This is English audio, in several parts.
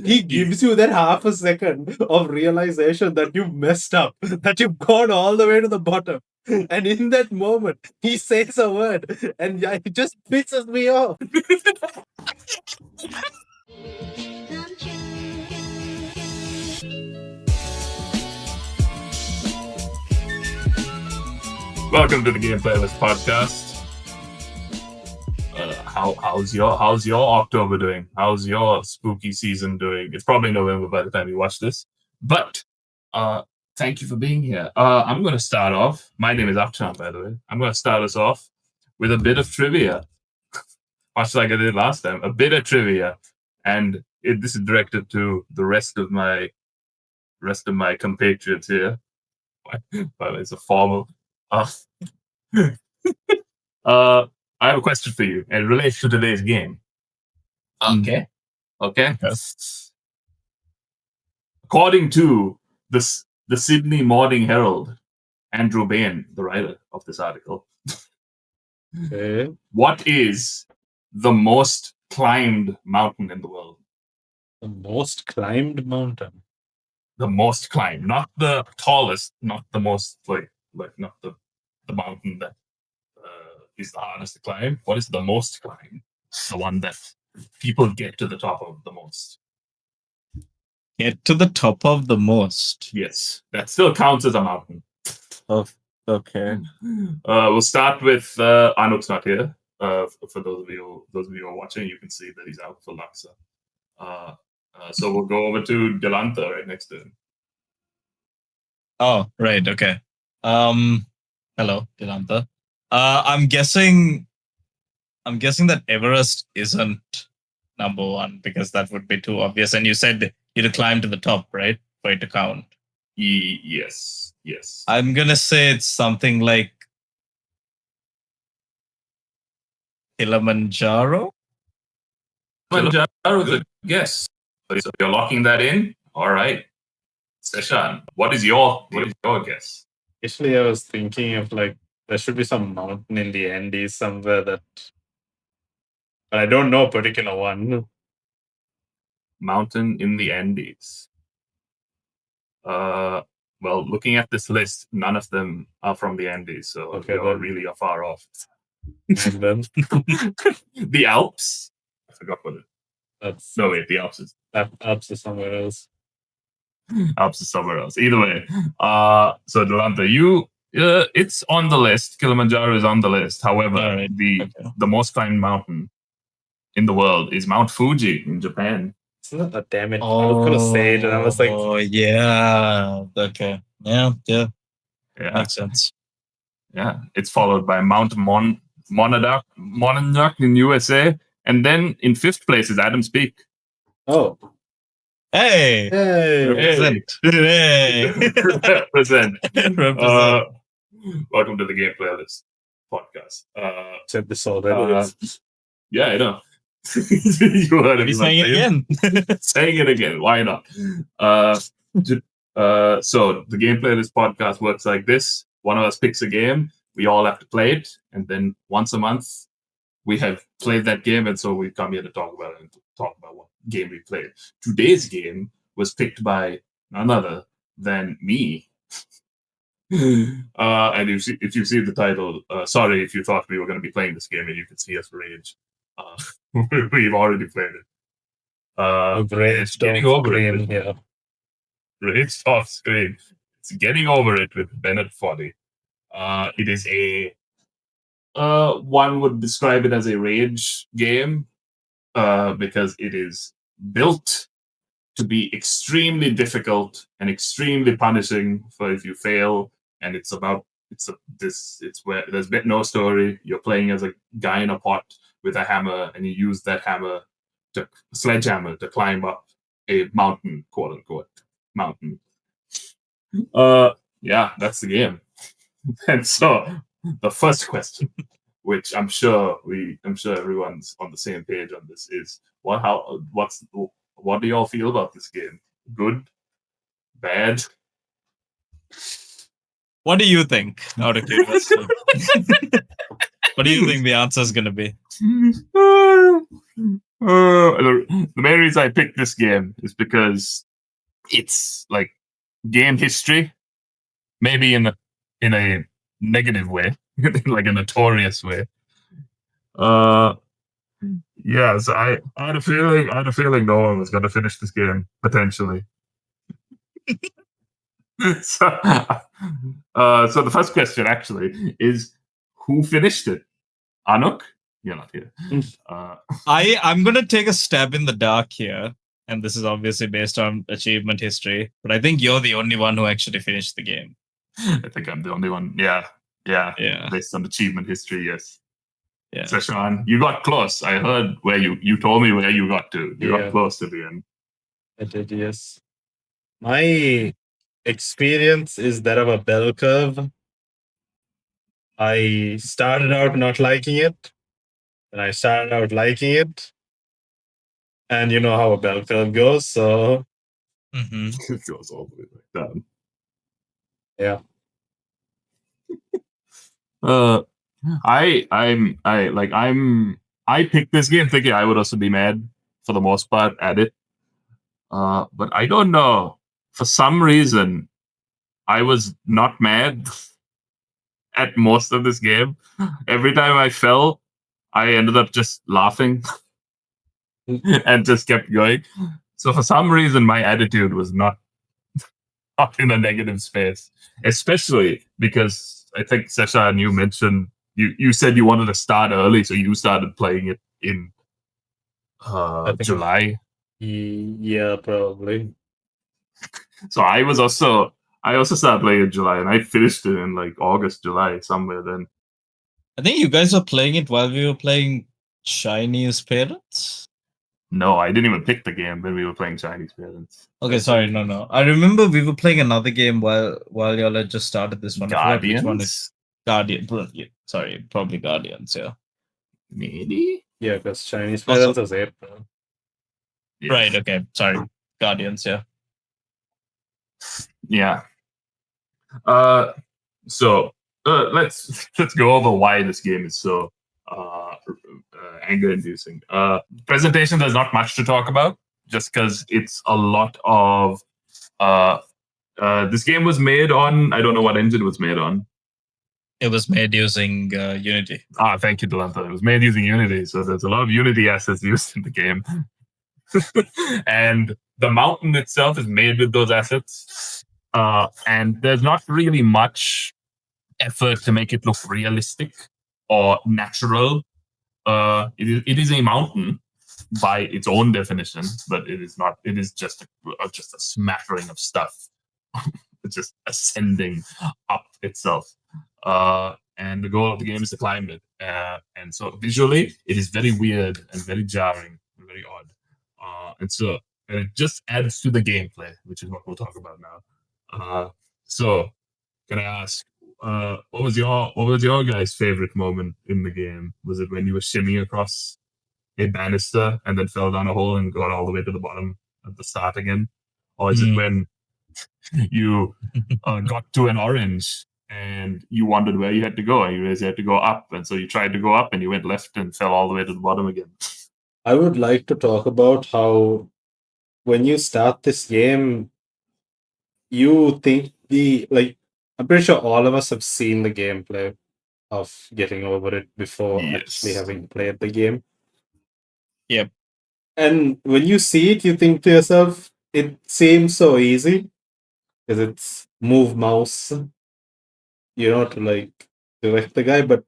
he gives you that half a second of realization that you've messed up, that you've gone all the way to the bottom. And in that moment, he says a word, and it just pisses me off. Welcome to the Game Playlist Podcast. How's your October doing? How's your spooky season doing? It's probably November by the time you watch this, but thank you for being here. I'm going to start off. My name is Akshan, by the way. I'm going to start us off with a bit of trivia, much like I did last time. A bit of trivia, and this is directed to the rest of my compatriots here. But it's a formal. I have a question for you, and it relates to today's game. Okay. Yes. According to the Sydney Morning Herald, Andrew Bain, the writer of this article, Okay. what is the most climbed mountain in the world? The most climbed mountain. The most climbed, not the tallest, not the most like not the mountain that is the hardest to climb. What is the most climbed? The one that people get to the top of the most. Get to the top of the most. Yes, that still counts as a mountain. Oh, okay. We'll start with Anuk's not here. For those of you who are watching, you can see that he's out for Laksa. So we'll go over to Delanta right next to him. Oh, right. Okay. Hello, Delanta. I'm guessing that Everest isn't number one because that would be too obvious. And you said you'd climb to the top, right? For it to count. Yes. I'm gonna say it's something like Kilimanjaro. Kilimanjaro is a guess. So you're locking that in? All right. Seshan, what is your guess? Actually, I was thinking of there should be some mountain in the Andes somewhere but I don't know a particular one. Mountain in the Andes. Well, looking at this list, none of them are from the Andes, so Okay, you're then. really far off. And then The Alps? I forgot what it is. No, wait, the Alps is Alps is somewhere else. Alps is somewhere else. Either way, so Delanta, it's on the list. Kilimanjaro is on the list. However, Right. the most climbed mountain in the world is Mount Fuji in Japan. Oh, damn it. I was going to say it, and I was like... Oh, yeah. Okay. Yeah. Makes sense. Yeah. It's followed by Mount Monadnock in USA. And then in fifth place is Adams Peak. Oh. Hey. Represent. Hey. Represent. Represent. Welcome to the Game Playlist Podcast. Said this already. Yeah, I know. You heard it. Saying it again. Saying it again. Why not? So the Game Playlist Podcast works like this. One of us picks a game. We all have to play it. And then once a month, we have played that game. And so we come here to talk about it and talk about what game we played. Today's game was picked by none other than me. And if you see the title, sorry if you thought we were going to be playing this game and you could see us rage. We've already played it. Rage getting over it. Yeah. Rage off screen. It's getting over it with Bennett Foddy. It is one would describe it as a rage game because it is built to be extremely difficult and extremely punishing for if you fail. And it's where there's no story. You're playing as a guy in a pot with a hammer, and you use that sledgehammer to climb up a mountain, quote unquote mountain. Yeah, that's the game. And so the first question, which I'm sure everyone's on the same page on this, is what do y'all feel about this game? Good? Bad? What do you think, out of curiosity? What do you think the answer is going to be? The main reason I picked this game is because it's like game history, maybe in a negative way, like a notorious way. Yes, I had a feeling no one was going to finish this game potentially. So, so the first question actually is who finished it? Anuk, you're not here. I'm gonna take a stab in the dark here, and this is obviously based on achievement history, but I think you're the only one who actually finished the game. I think I'm the only one. Yeah. Yeah. Based on achievement history, yes. Yeah. Seshan, you got close. I heard where you told me where you got to. You Yeah. got close to the end. I did, yes. My experience is that of a bell curve. I started out not liking it, and I started out liking it. And you know how a bell curve goes, so Mm-hmm. It goes all the way back down. yeah. I picked this game thinking I would also be mad for the most part at it. But I don't know. For some reason, I was not mad at most of this game. Every time I fell, I ended up just laughing and just kept going. So for some reason, my attitude was not in a negative space, especially because I think Seshan, you mentioned you said you wanted to start early, so you started playing it in I think July. Yeah, probably. So I also started playing in July, and I finished it in like August, July, somewhere then. I think you guys were playing it while we were playing Chinese Parents. No, I didn't even pick the game when we were playing Chinese Parents. Okay, sorry, no. I remember we were playing another game while y'all had just started this one. I forgot which one is Guardians? Guardian. Sorry, probably Guardians. Yeah. Maybe. Yeah, because Chinese Also- parents is April. Yeah. Right. Okay. Sorry, Guardians. Yeah. Yeah. So let's go over why this game is so anger-inducing. Presentation, there's not much to talk about, just because it's a lot of. This game was made on, I don't know what engine it was made on. It was made using Unity. Thank you, Delanta. It was made using Unity, so there's a lot of Unity assets used in the game. And the mountain itself is made with those assets. And there's not really much effort to make it look realistic or natural. It is a mountain by its own definition, but it is not. It is just a smattering of stuff. It's just ascending up itself. And the goal of the game is to climb it. And so visually, it is very weird and very jarring and very odd. And it just adds to the gameplay, which is what we'll talk about now. So, can I ask, what was your guys' favorite moment in the game? Was it when you were shimmying across a banister and then fell down a hole and got all the way to the bottom at the start again, or is it when you got to an orange and you wondered where you had to go and you realized you had to go up, and so you tried to go up and you went left and fell all the way to the bottom again? I would like to talk about how when you start this game, you think I'm pretty sure all of us have seen the gameplay of getting over it before actually Yes. having played the game. Yep. And when you see it, you think to yourself, it seems so easy because it's move mouse, to like direct the guy, but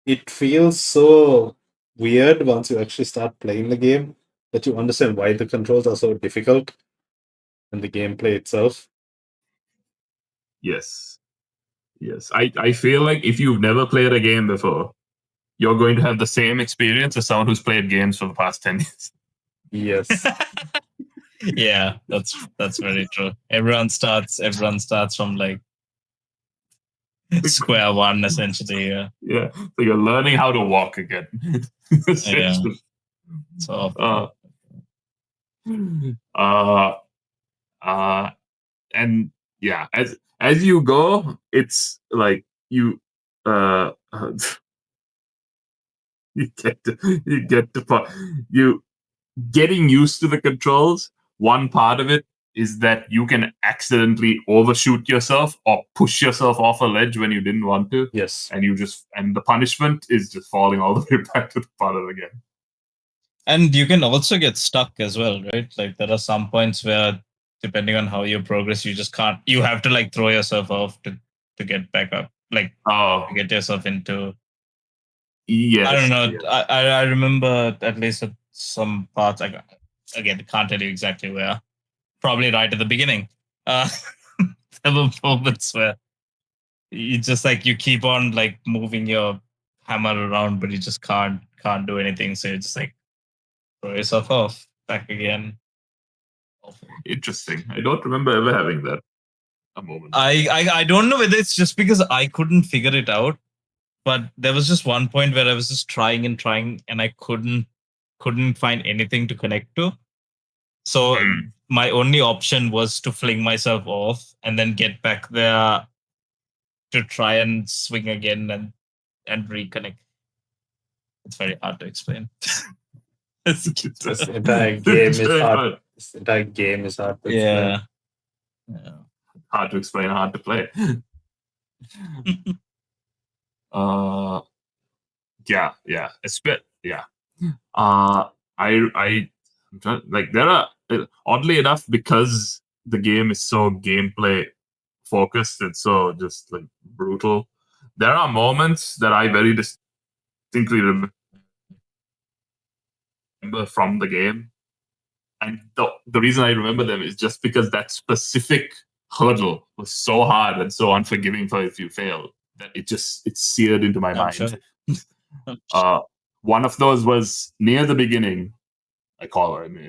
it feels so weird once you actually start playing the game that you understand why the controls are so difficult and the gameplay itself. Yes. I feel like if you've never played a game before, you're going to have the same experience as someone who's played games for the past 10 years. Yes. Yeah, that's very true. Everyone starts from like square one essentially. Yeah. Yeah. So you're learning how to walk again. Essentially. So And yeah, as you go, it's like you you get to getting used to the controls. One part of it is that you can accidentally overshoot yourself or push yourself off a ledge when you didn't want to, Yes. and the punishment is just falling all the way back to the bottom again. And you can also get stuck as well, right? Like there are some points where, depending on how you progress, you just can't. You have to like throw yourself off to get back up, like Oh, to get yourself into. yes. I don't know. Yes. I remember at least at some parts. Again, can't tell you exactly where. Probably right at the beginning. Uh, there were moments where you just like you keep on like moving your hammer around, but you just can't do anything. So you just like throw yourself off back again. Interesting. I don't remember ever having that a moment. I don't know whether it's just because I couldn't figure it out, but there was just one point where I was just trying and I couldn't find anything to connect to. So my only option was to fling myself off and then get back there to try and swing again and reconnect. It's very hard to explain. This entire game is very hard. hard. This entire game is hard to explain. Yeah. Hard to explain, hard to play. Yeah. Yeah. I'm trying, like there are oddly enough, because the game is so gameplay focused and so just like brutal. There are moments that I very distinctly remember from the game, and the reason I remember them is just because that specific hurdle was so hard and so unforgiving for if you fail that it's seared into my mind. Sure. One of those was near the beginning. I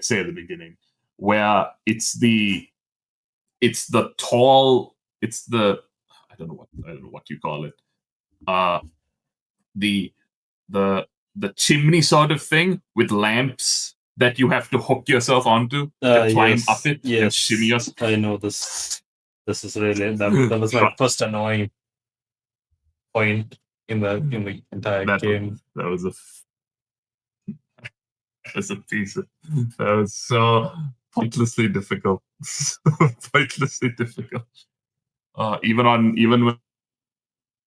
say at the beginning, where it's the tall, I don't know what you call it. The chimney sort of thing with lamps that you have to hook yourself onto to climb up it and shimmy yourself. I know this. This is really that was my first annoying point in the entire game. That was a piece of, that was so pointlessly difficult. Pointlessly difficult. Even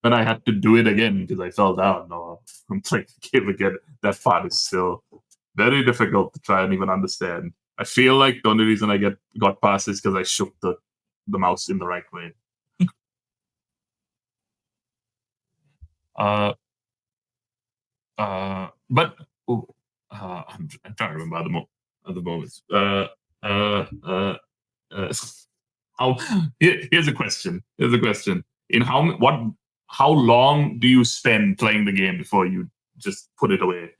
when I had to do it again because I fell down or I'm playing the game again, that part is still very difficult to try and even understand. I feel like the only reason I got past is because I shook the mouse in the right way. But I'm trying to remember other moments. Here's a question. In how long do you spend playing the game before you just put it away?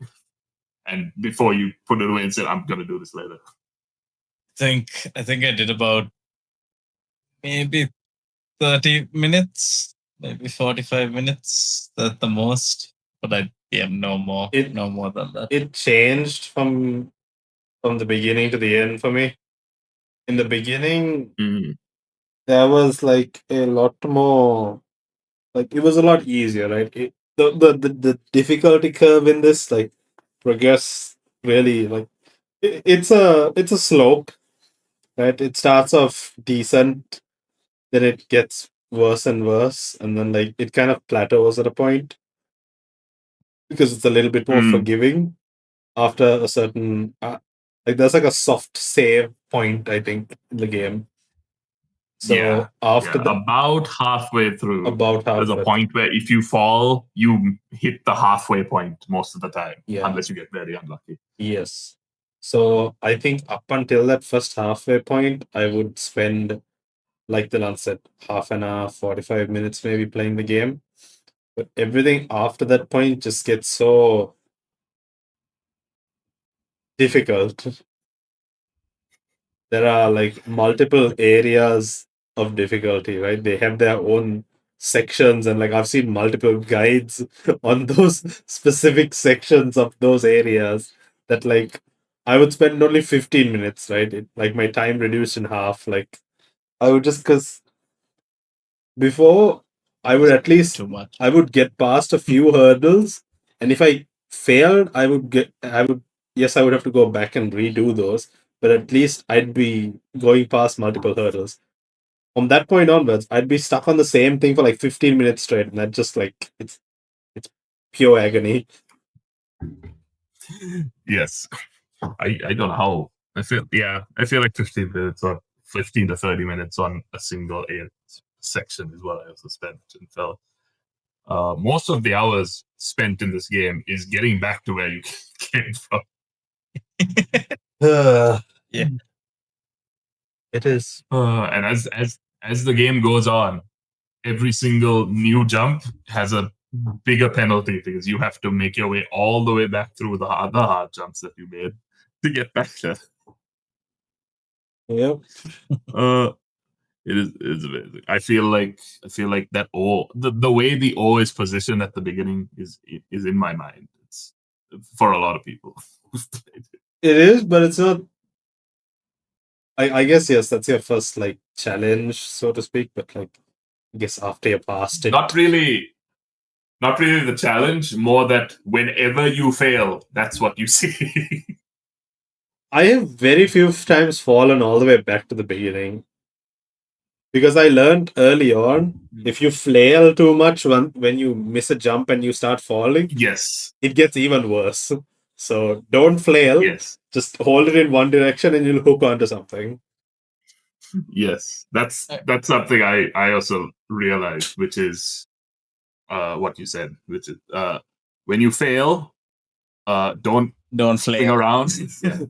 And before you put it away and say, I'm gonna do this later. I think I did about maybe 30 minutes, maybe 45 minutes at the most. But no more than that. It changed from the beginning to the end for me. In the beginning, there was like a lot more, like it was a lot easier, right? The difficulty curve in this like progress really like it's a slope, right? It starts off decent, then it gets worse and worse, and then like it kind of plateaus at a point because it's a little bit more forgiving after a certain like there's like a soft save point, I think, in the game. So about halfway through, there's a point where if you fall, you hit the halfway point most of the time, unless you get very unlucky. Yes. So I think up until that first halfway point, I would spend, like the Lance said, half an hour, 45 minutes maybe playing the game. But everything after that point just gets so difficult. There are like multiple areas of difficulty, right? They have their own sections, and like I've seen multiple guides on those specific sections of those areas that like I would spend only 15 minutes, right? Like my time reduced in half. Like I would just, because before I would at least I would get past a few hurdles, and if I failed, I would yes, I would have to go back and redo those, but at least I'd be going past multiple hurdles. From that point onwards, I'd be stuck on the same thing for like 15 minutes straight, and that just like it's pure agony. Yes. I don't know how. I feel like 15 minutes or 15 to 30 minutes on a single section is what I also spent and felt. Most of the hours spent in this game is getting back to where you came from. Yeah. It is. And as the game goes on, every single new jump has a bigger penalty because you have to make your way all the way back through the other hard jumps that you made to get back there. Yep. It is amazing. I feel like that O, the way the O is positioned at the beginning is in my mind. It's for a lot of people. It is, but it's not. I guess yes, that's your first like challenge, so to speak. But like, I guess after you passed it, Not really the challenge. More that whenever you fail, that's what you see. I have very few times fallen all the way back to the beginning because I learned early on if you flail too much when you miss a jump and you start falling, Yes. it gets even worse. So don't flail. Yes. Just hold it in one direction and you'll hook onto something. Yes. That's something I also realized, which is what you said, which is when you fail, don't Don't swing flail. around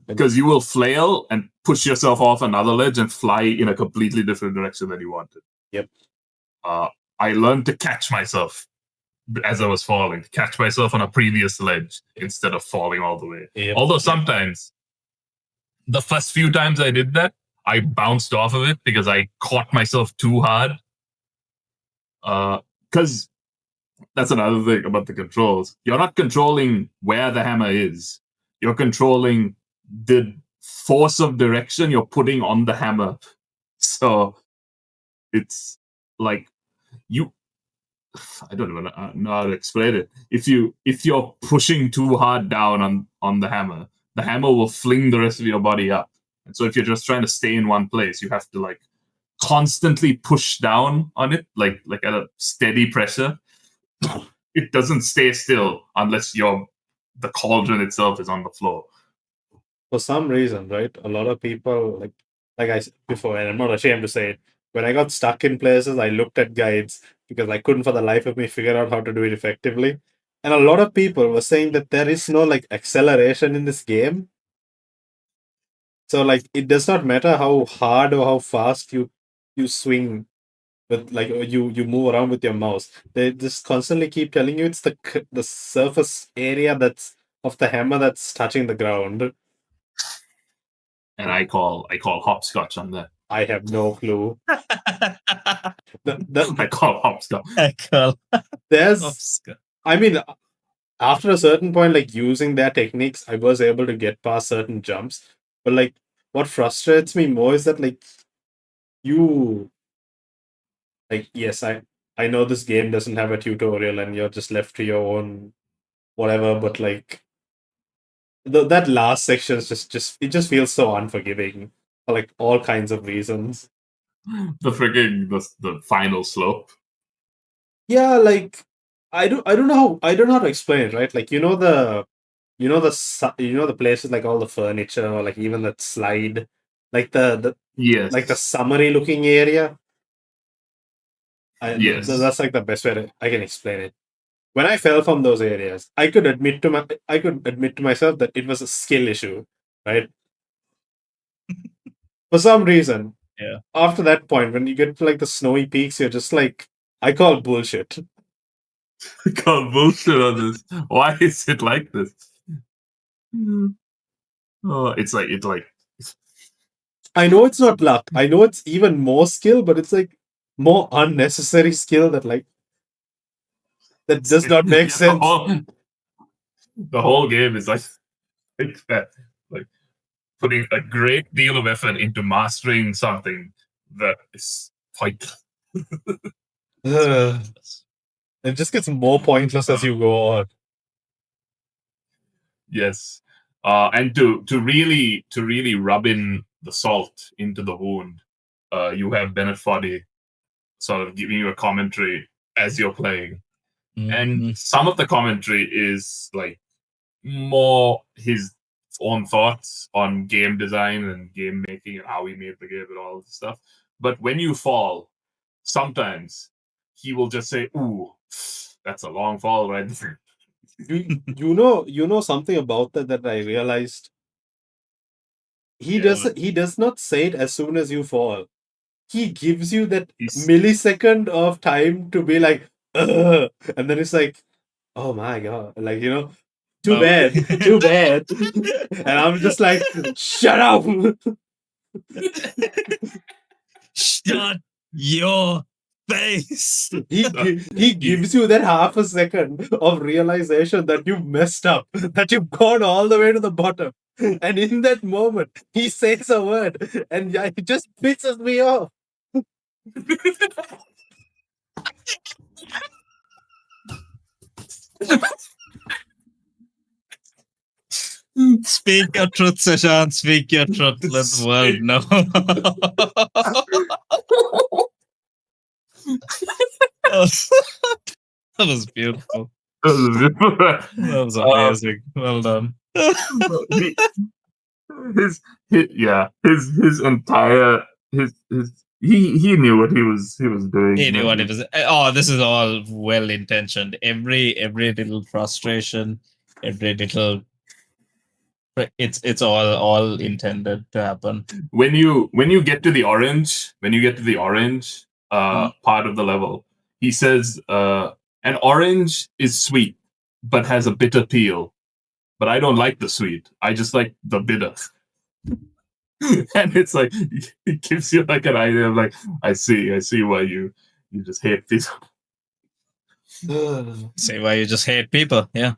because you will flail and push yourself off another ledge and fly in a completely different direction than you wanted. Yep. I learned to catch myself as I was falling, catch myself on a previous ledge instead of falling all the way. Yep. Although sometimes, the first few times I did that, I bounced off of it because I caught myself too hard. Because that's another thing about the controls. You're not controlling where the hammer is. You're controlling the force of direction you're putting on the hammer. So it's like I don't even know how to explain it. If you're pushing too hard down on the hammer will fling the rest of your body up. And so if you're just trying to stay in one place, you have to like constantly push down on it, like at a steady pressure. It doesn't stay still unless the cauldron itself is on the floor. For some reason, right? A lot of people like I said before, and I'm not ashamed to say it. When I got stuck in places, I looked at guides because I couldn't for the life of me figure out how to do it effectively. And a lot of people were saying that there is no like acceleration in this game. So like it does not matter how hard or how fast you swing with like you move around with your mouse. They just constantly keep telling you it's the surface area that's of the hammer that's touching the ground. And I call hopscotch on that. I have no clue. I call hopscotch. There's, I mean, after a certain point, like using their techniques, I was able to get past certain jumps. But like, what frustrates me more is that like you, like, yes, I know this game doesn't have a tutorial and you're just left to your own whatever. But like, that last section is just it just feels so unforgiving for like all kinds of reasons. The final slope. Yeah, like I don't know how to explain it, right? Like the places like all the furniture or like even that slide, like the Yes. like the summary looking area. Yes. That's like the best way I can explain it. When I fell from those areas, I could admit to myself that it was a skill issue, right? For some reason, Yeah. after that point, when you get to like the snowy peaks, you're just like, I call bullshit. I call bullshit on this. Why is it like this? Oh, it's like I know it's not luck. I know it's even more skill, but it's like more unnecessary skill that does not make sense. The whole game is like that. Like putting a great deal of effort into mastering something that is pointless. It just gets more pointless as you go on. Yes. And to really rub in the salt into the wound, you have Bennett Foddy sort of giving you a commentary as you're playing, and Mhm. some of the commentary is like more his own thoughts on game design and game making and how he made the game and all this stuff. But when you fall, sometimes he will just say, "Ooh, that's a long fall, right?" You know something about that I realized. Yeah, He does not say it as soon as you fall. He gives you that he's millisecond of time to be like, "Ugh," and then it's like, oh my god, like too Oh. bad, too bad, and I'm just like, shut up. Shut your face. He gives you that half a second of realization that you've messed up, that you've gone all the way to the bottom, and in that moment he says a word, and yeah, it just pisses me off. Speak your truth, Sashan. Speak your truth. Let the world know. That was beautiful. That was amazing. Well done. his entire his he knew what he was doing. He knew what it was. Oh, this is all well intentioned. Every little frustration, every little. It's all intended to happen. When you get to the orange, part of the level, he says, an orange is sweet but has a bitter peel, but I don't like the sweet, I just like the bitter. And it's like it gives you like an idea of like, I see why you just hate these. Say why you just hate people. Yeah.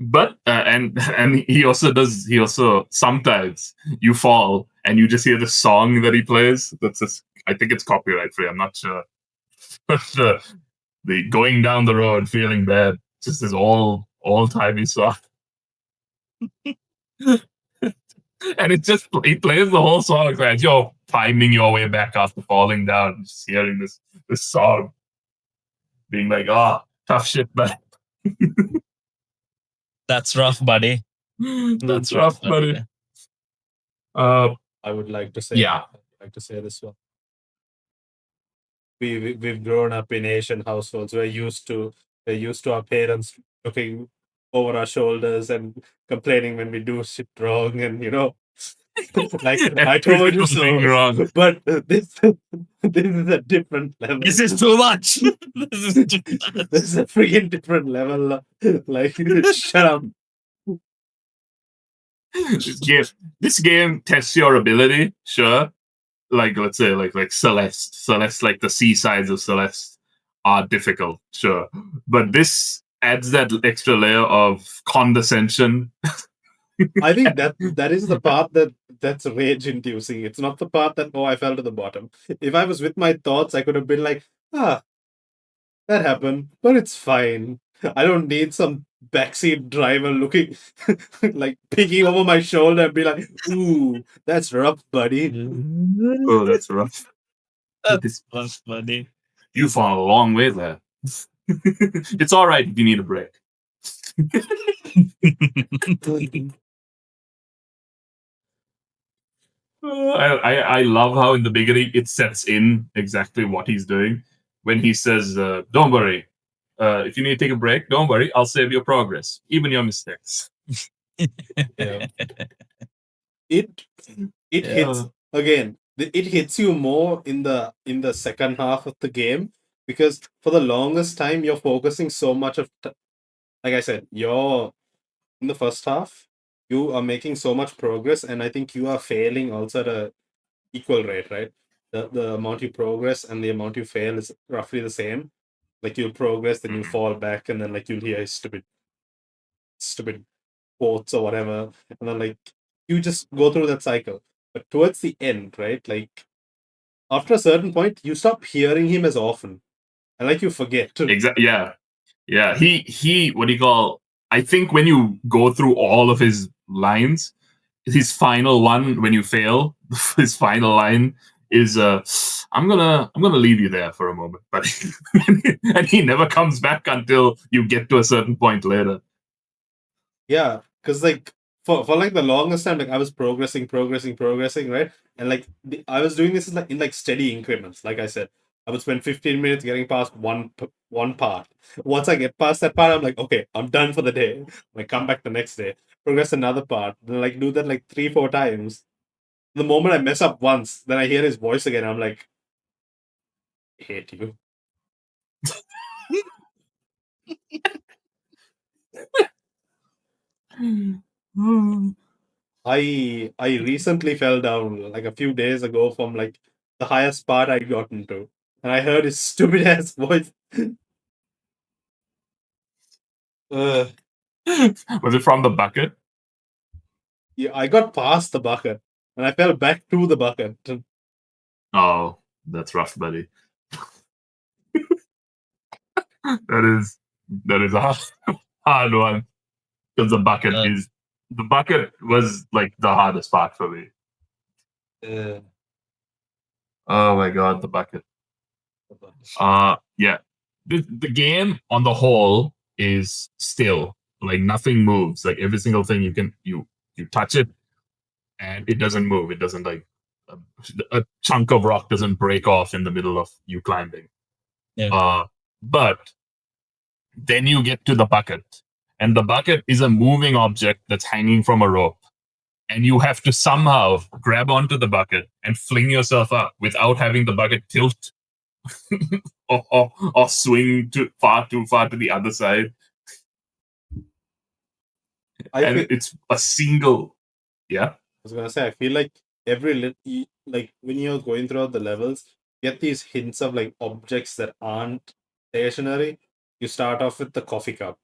But and he also sometimes you fall and you just hear the song that he plays. That's just, I think it's copyright free. I'm not sure. But the going down the road feeling bad, just this all timey song. And it just he plays the whole song as you're finding your way back after falling down, just hearing this song, being like, oh, tough shit, man. That's rough, buddy. That's rough, buddy. I would like to say, Yeah. This one. We've grown up in Asian households. We're used to our parents looking over our shoulders and complaining when we do shit wrong, and like I told you so. Everything wrong. But this this is a different level. This is too much. This is too much. This is a freaking different level. Like, shut up. This game tests your ability, sure. Like, let's say like Celeste, like the seasides of Celeste are difficult, sure. But this adds that extra layer of condescension. I think that is the part that's rage inducing. It's not the part that, oh, I fell to the bottom. If I was with my thoughts, I could have been like, that happened, but it's fine. I don't need some backseat driver looking like peeking over my shoulder and be like, ooh, that's rough, buddy. Oh, that's rough. That's funny. You've fallen a long way there. It's all right if you need a break. I love how in the beginning it sets in exactly what he's doing when he says, "Don't worry, if you need to take a break, don't worry, I'll save your progress, even your mistakes." Yeah. It hits again. It hits you more in the second half of the game, because for the longest time you're focusing so much like I said, you're in the first half, you are making so much progress, and I think you are failing also at a equal rate, right? The amount you progress and the amount you fail is roughly the same. Like, you'll progress, then you fall back, and then like you'll hear stupid quotes or whatever, and then like you just go through that cycle. But towards the end, right? Like, after a certain point, you stop hearing him as often, and like you forget. Exactly. Yeah. He what do you call? I think when you go through all of his lines, his final one, when you fail, his final line is I'm gonna leave you there for a moment, but and he never comes back until you get to a certain point later. Yeah, because like for like the longest time, like I was progressing, right? And like I was doing this in like steady increments. Like I said, I would spend 15 minutes getting past one part. Once I get past that part, I'm like, okay, I'm done for the day. Like come back the next day, progress another part, then like do that like 3-4 times. The moment I mess up once, then I hear his voice again. I'm like, I hate you. I recently fell down like a few days ago from like the highest part I'd gotten to, and I heard his stupid ass voice. Was it from the bucket? Yeah, I got past the bucket, and I fell back to the bucket. Oh, that's rough, buddy. that is a hard one, because the bucket was like the hardest part for me. Oh my god, the bucket. Yeah. The game on the whole is still. Like nothing moves. Like every single thing you touch it and it doesn't move. It doesn't like a chunk of rock doesn't break off in the middle of you climbing. Yeah. But then you get to the bucket, and the bucket is a moving object that's hanging from a rope. And you have to somehow grab onto the bucket and fling yourself up without having the bucket tilt or swing too far to the other side. And it's a single. Yeah. I was gonna say, I feel like like when you're going throughout the levels, you get these hints of like objects that aren't stationary. You start off with the coffee cup,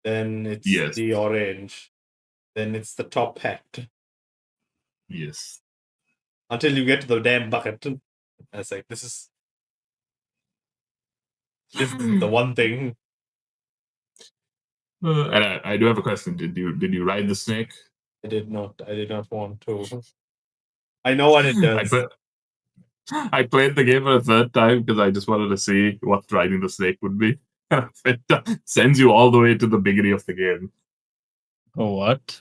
then it's Yes. the orange, then it's the top hat, Yes. until you get to the damn bucket. And it's like this is the one thing. And I do have a question. Did you ride the snake? I did not want to. I know what it does. I played the game for a third time because I just wanted to see what riding the snake would be. It sends you all the way to the beginning of the game. Oh, what?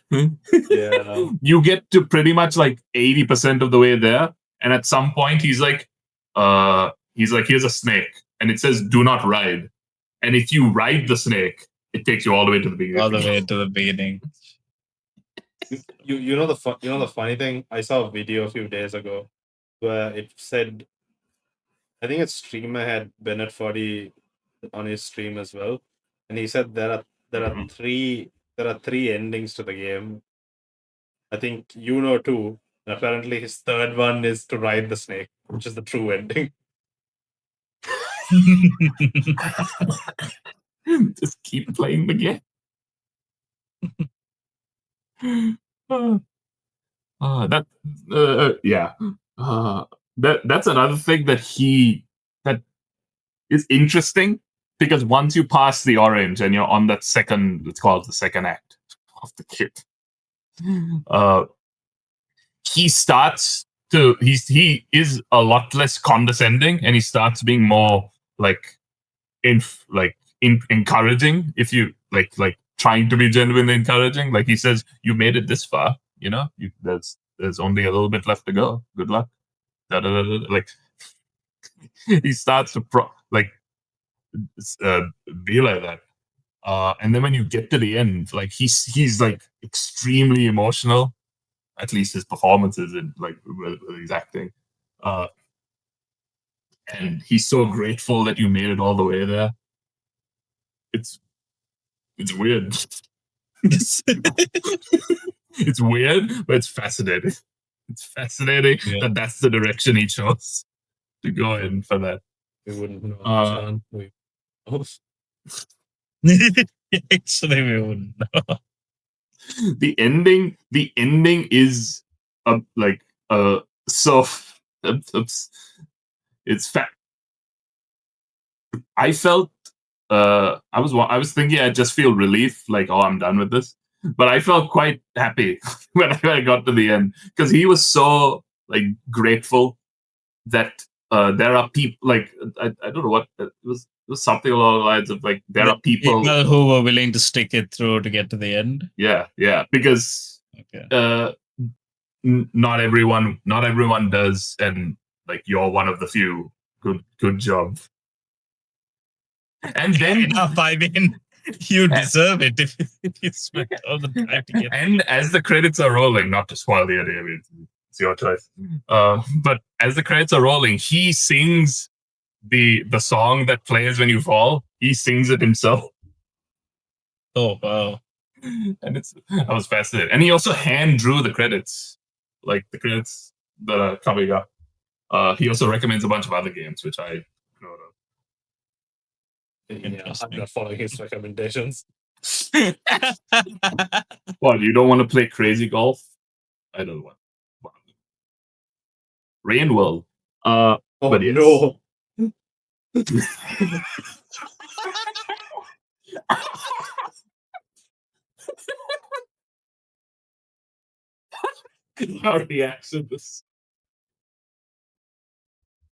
Yeah. You get to pretty much like 80% of the way there, and at some point he's like, here's a snake, and it says do not ride. And if you ride the snake, it takes you all the way to the beginning. All the way to the beginning. You know the funny thing? I saw a video a few days ago where it said, I think its streamer had Bennett Foddy on his stream as well, and he said there are three endings to the game. I think you know two, and apparently his third one is to ride the snake, which is the true ending. Just keep playing the game. Yeah. That's another thing that is interesting, because once you pass the orange and you're on that second, it's called the second act of the kit. He starts to he is a lot less condescending, and he starts being more like encouraging. If you like trying to be genuinely encouraging, like he says, you made it this far, there's only a little bit left to go, good luck. Like he starts to be like that. And then when you get to the end, like he's like extremely emotional, at least his performances and like with his acting. And he's so grateful that you made it all the way there. It's weird. It's weird, but it's fascinating. It's fascinating that that's the direction he chose to go in for that. We wouldn't know. Actually, we wouldn't know. The ending is so it's fat. I felt I was thinking I'd just feel relief, like, oh, I'm done with this. But I felt quite happy when I got to the end because he was so like grateful that there are people like I don't know what it was something along the lines of like there The are people who were willing to stick it through to get to the end. yeah because Okay. not everyone does, and like you're one of the few. Good job. And then Enough. I mean, you deserve it if you spent all the time to get. and as the credits are rolling, not to spoil the idea, I mean, it's your choice. But as the credits are rolling, he sings the song that plays when you fall. He sings it himself, Oh wow! and I was fascinated. And he also hand drew the credits, like the credits that are coming up. He also recommends a bunch of other games, which I know of. Yeah, I'm not following his recommendations. What, you don't want to play Crazy Golf? I don't want. Rain World. Oh But yes. no! Our reaction is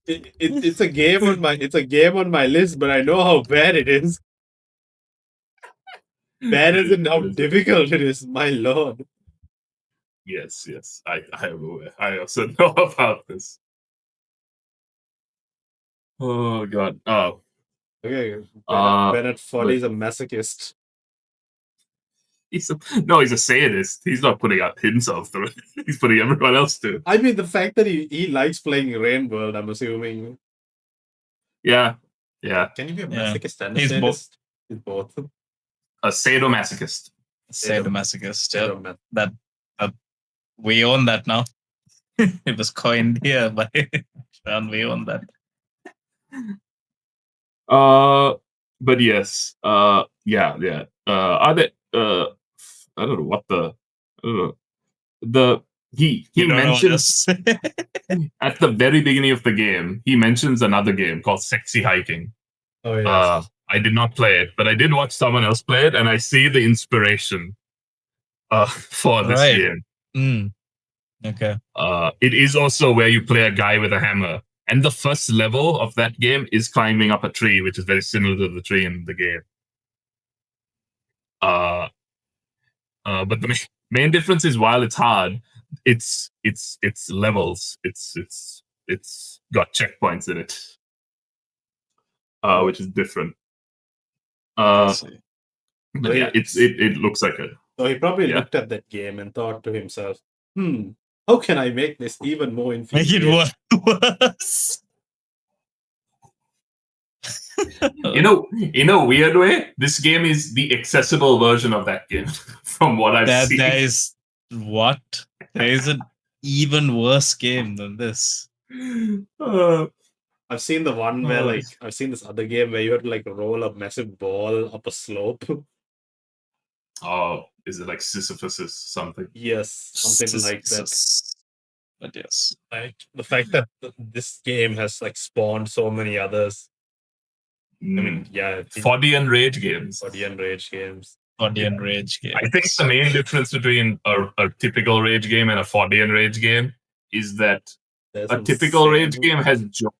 It's a game on my list, but I know how bad it is. Bad as in how difficult it is. My lord. Yes, I am aware. I also know about this. Oh god. Oh. Okay. Uh, Bennett Foddy is a masochist. he's a sadist. He's not putting out himself through it. He's putting everyone else through. I mean, the fact that he likes playing Rain World, I'm assuming. Yeah. Can you be a Yeah. masochist and a He's sadist? He's both. A sadomasochist. Sadomasochist. Yeah. Sadomas- That we own that now. It was coined here by Sean. We own that. But yes. Yeah. Are they? I don't know what the. I don't know. He You don't know what mentions else to say. at the very beginning of the game. He mentions another game called Sexy Hiking. Oh yes. I did not play it, but I did watch someone else play it, and I see the inspiration for this Right. game. Mm. Okay. It is also where you play a guy with a hammer, and the first level of that game is climbing up a tree, which is very similar to the tree in the game. But the main difference is while it's hard, it's levels. It's got checkpoints in it, which is different. But yeah, it looks like it. So he probably Yeah. looked at that game and thought to himself, how can I make this even more Make infuriating? it worse. In a weird way, this game is the accessible version of that game, from what I've seen. There is what? There is an even worse game than this. I've seen the one where I've seen this other game where you had to like roll a massive ball up a slope. Oh, is it like Sisyphus or something? Yes, something like that. But yes, Like the fact that this game has like spawned so many others. I mean, yeah, Foddy and Rage games. Foddy and Rage games. Foddy and Rage games. I think the main difference between a typical Rage game and a Foddy and Rage game is that a typical Rage game has joke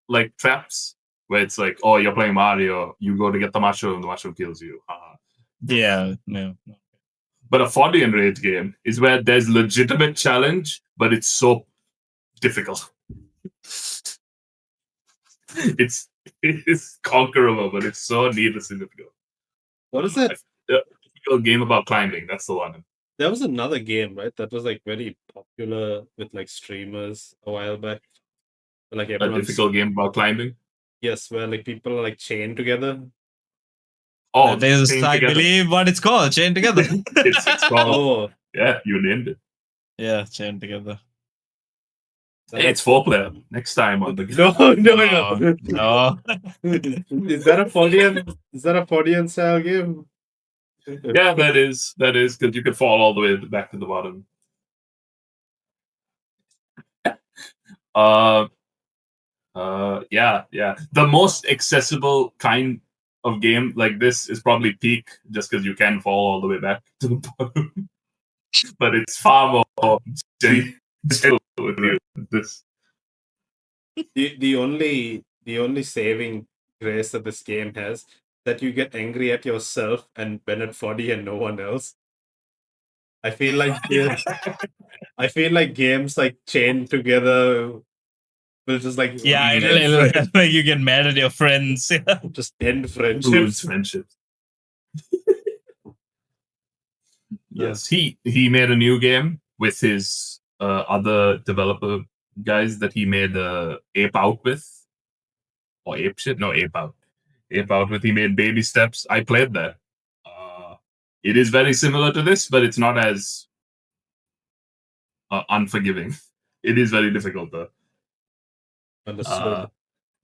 like traps where it's like, oh, you're playing Mario, you go to get the mushroom kills you. Yeah, no. But a Foddy and Rage game is where there's legitimate challenge, but it's so difficult. It's conquerable, but it's so needlessly difficult. What is that? A game about climbing. That's the one. There was another game, right? That was like very popular with like streamers a while back. Like a difficult game about climbing. Yes, where like people are like chained together. Oh, I believe what it's called, Chained Together. it's called. Yeah, you named it. Yeah, Chained Together. Hey, it's 4-player. Next time on the No. Is that a Foddy style game? Yeah, that is because you can fall all the way back to the bottom. Yeah. The most accessible kind of game like this is probably peak, just because you can fall all the way back to the bottom. But it's far more gentle with you. This. The only saving grace that this game has that you get angry at yourself and Bennett Foddy and no one else. I feel like games like chained together will just like Yeah, end it'll make you get mad at your friends. just end Ruins friendships. friendships. Yes, he made a new game with his other developer guys that he made Ape Out with, or Ape Shit, no Ape Out with. He made Baby Steps. I played that. It is very similar to this, but it's not as unforgiving. It is very difficult though. Understood.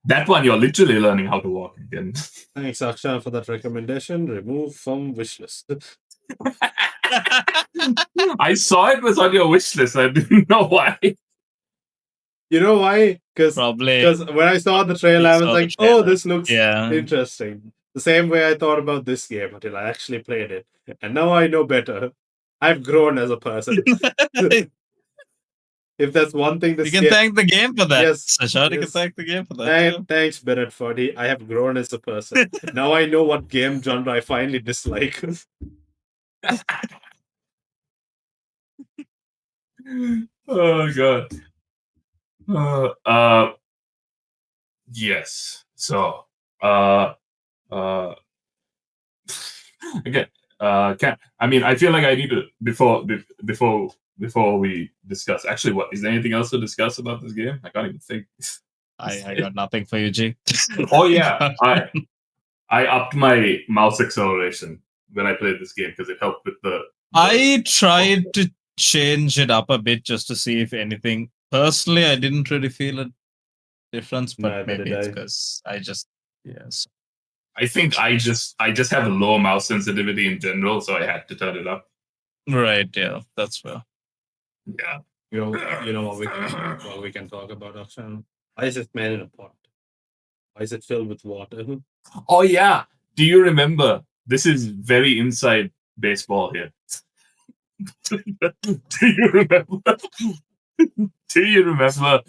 That one you're literally learning how to walk again. Thanks, Akshan, for that recommendation. Remove from wishlist. I saw it was on your wish list. I didn't know why. You know why? Because Probably. when I saw the trailer, I was saw the like, "Oh, trailer. this looks Yeah. interesting." The same way I thought about this game until I actually played it, and now I know better. I've grown as a person. If that's one thing this You can thank the game for that. Yes, Sashar, you can yes. thank the game for that. Thanks, Bennett Foddy. I have grown as a person. Now I know what game genre I finally dislike. Oh god. Yes. So again, I feel like I need to before we discuss. Actually, what is there anything else to discuss about this game? I can't even think. I got nothing for you, G. Oh yeah, I upped my mouse acceleration when I played this game because it helped with the. I tried to change it up a bit just to see if anything. Personally, I didn't really feel a difference, but Neither maybe did it's I. because I just yes. I think I just have a low mouse sensitivity in general, so I had to turn it up. Right, yeah, that's fair. Yeah. You know what we can talk about, Akshan? Why is it made in a pot? Why is it filled with water? Oh yeah. Do you remember? This is very inside baseball here. Do you remember? Do you remember?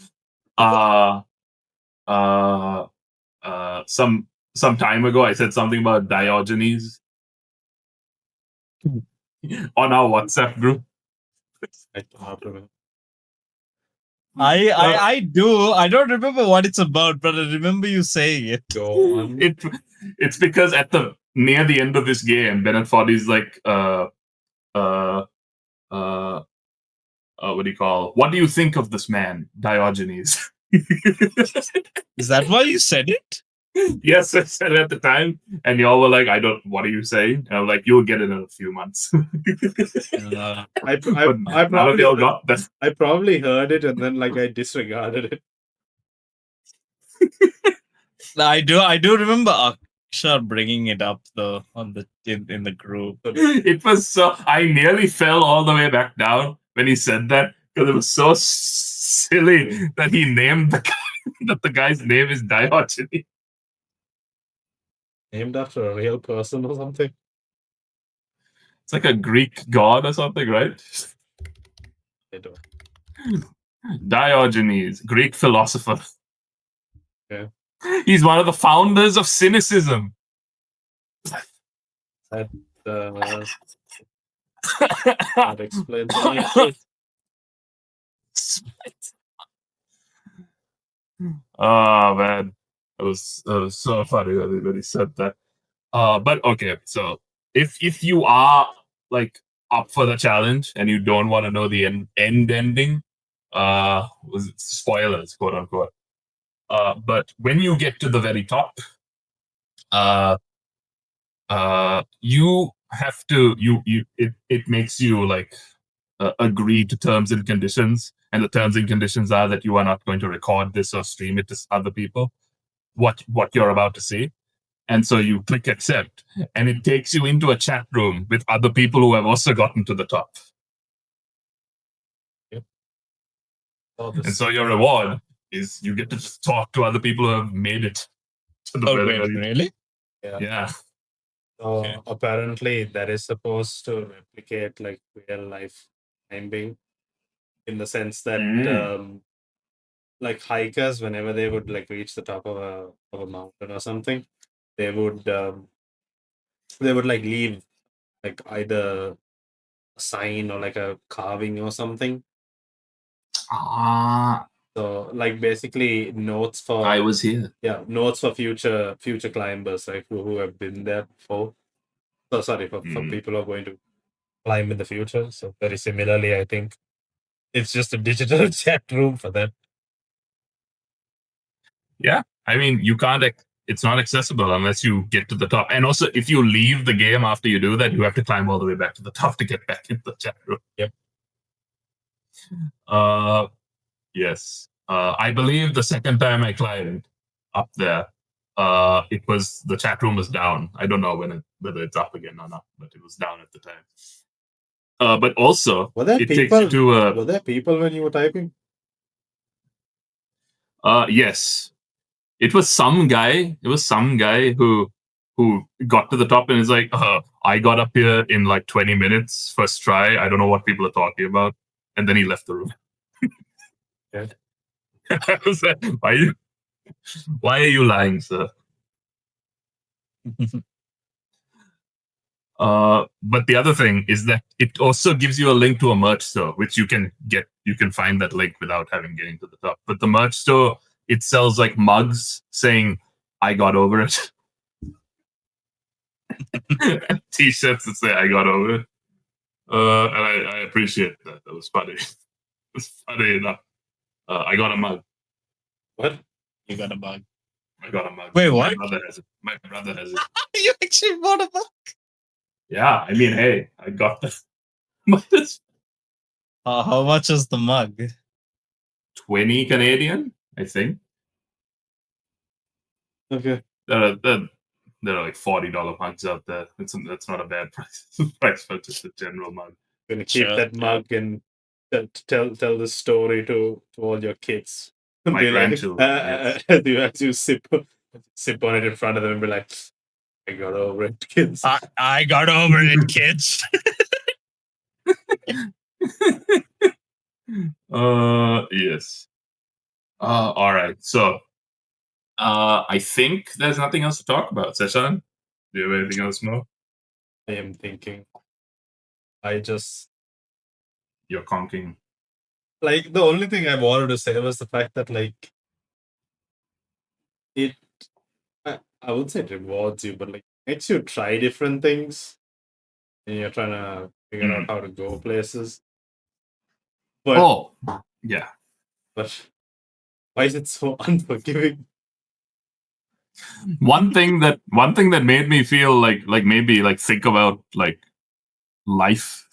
Some time ago, I said something about Diogenes on our WhatsApp group. I don't remember. I do. I don't remember what it's about, but I remember you saying it. Go on. It's because near the end of this game, Bennett Foddy's like, what do you call? What do you think of this man, Diogenes? Is that why you said it? Yes, I said it at the time, and y'all were like, what are you saying? And I'm like, you'll get it in a few months. I none of y'all got that. I probably heard it and then like I disregarded it. I do remember Akshar bringing it up though on the in the group. It was so I nearly fell all the way back down when he said that because it was so silly that he named the guy's name is Diogenes. Named after a real person or something. It's like a Greek god or something, right? I don't. Diogenes, Greek philosopher. Yeah. He's one of the founders of cynicism. That explains why. Oh man, it was so funny when he said that. But okay, so if you are like up for the challenge and you don't want to know the ending, was it spoilers, quote unquote. But when you get to the very top, you have to it makes you like agree to terms and conditions, and the terms and conditions are that you are not going to record this or stream it to other people what you're about to see. And so you click accept, and it takes you into a chat room with other people who have also gotten to the top. Yep. And so your reward is you get to just talk to other people who have made it to the Oh, wait, really? Yeah. So Okay. apparently that is supposed to replicate like real life climbing in the sense that like hikers, whenever they would like reach the top of a mountain or something, they would like leave like either a sign or like a carving or something. Ah, So like basically notes for I was here. notes for future climbers, like who have been there before. So sorry for people who are going to climb in the future. So very similarly, I think it's just a digital chat room for that. Yeah. I mean, you can't. It's not accessible unless you get to the top. And also, if you leave the game after you do that, you have to climb all the way back to the top to get back into the chat room. Yep. Yes. I believe the second time I climbed up there, it was the chat room was down. I don't know whether it's up again or not, but it was down at the time. But also, Were there it takes you to Were there people when you were typing? yes. It was some guy. It was some guy who got to the top and is like, I got up here in like 20 minutes first try. I don't know what people are talking about, and then he left the room. Yeah. I was like, why are you lying, sir? But the other thing is that it also gives you a link to a merch store, which you can get. You can find that link without having getting to the top. But the merch store, it sells like mugs saying, I got over it. T-shirts that say, I got over it. And I appreciate that. That was funny. It was funny enough. I got a mug. What? You got a bug. I got a mug. Wait, My what? brother has it. My brother has it. You actually bought a bug? Yeah, I mean, hey, I got the How much is the mug? 20 Canadian, I think. Okay. There are like $40 mugs out there. That's not a bad price. Price for just a general mug. Gonna keep Sure, that mug and tell the story to all your kids. My Be like, grandchildren, yes. as you sip on it in front of them and be like, I got over it, kids. I got over it, kids. Yes. All right. So, I think there's nothing else to talk about. Seshan, do you have anything else more? I am thinking. I just You're conking. like the only thing I wanted to say was the fact that like it I would say it rewards you, but like makes you try different things and you're trying to figure out how to go places. But Yeah. but why is it so unforgiving? One thing that made me feel like maybe like think about like life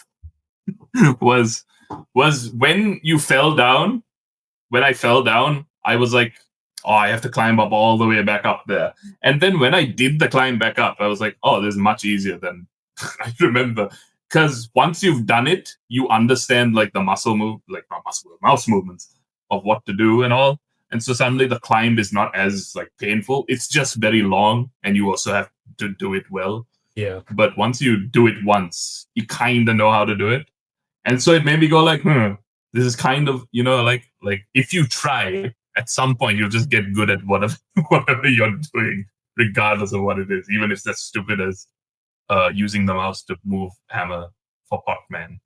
was when you fell down. When I fell down, I was like, oh, I have to climb up all the way back up there. And then when I did the climb back up, I was like, oh, this is much easier than I remember. Because once you've done it, you understand like the mouse movements of what to do and all. And so suddenly the climb is not as like painful. It's just very long, and you also have to do it well. Yeah. But once you do it once, you kind of know how to do it. And so it made me go like, this is kind of, like if you try, at some point you'll just get good at whatever whatever you're doing, regardless of what it is, even if it's as stupid as using the mouse to move hammer for Pac-Man.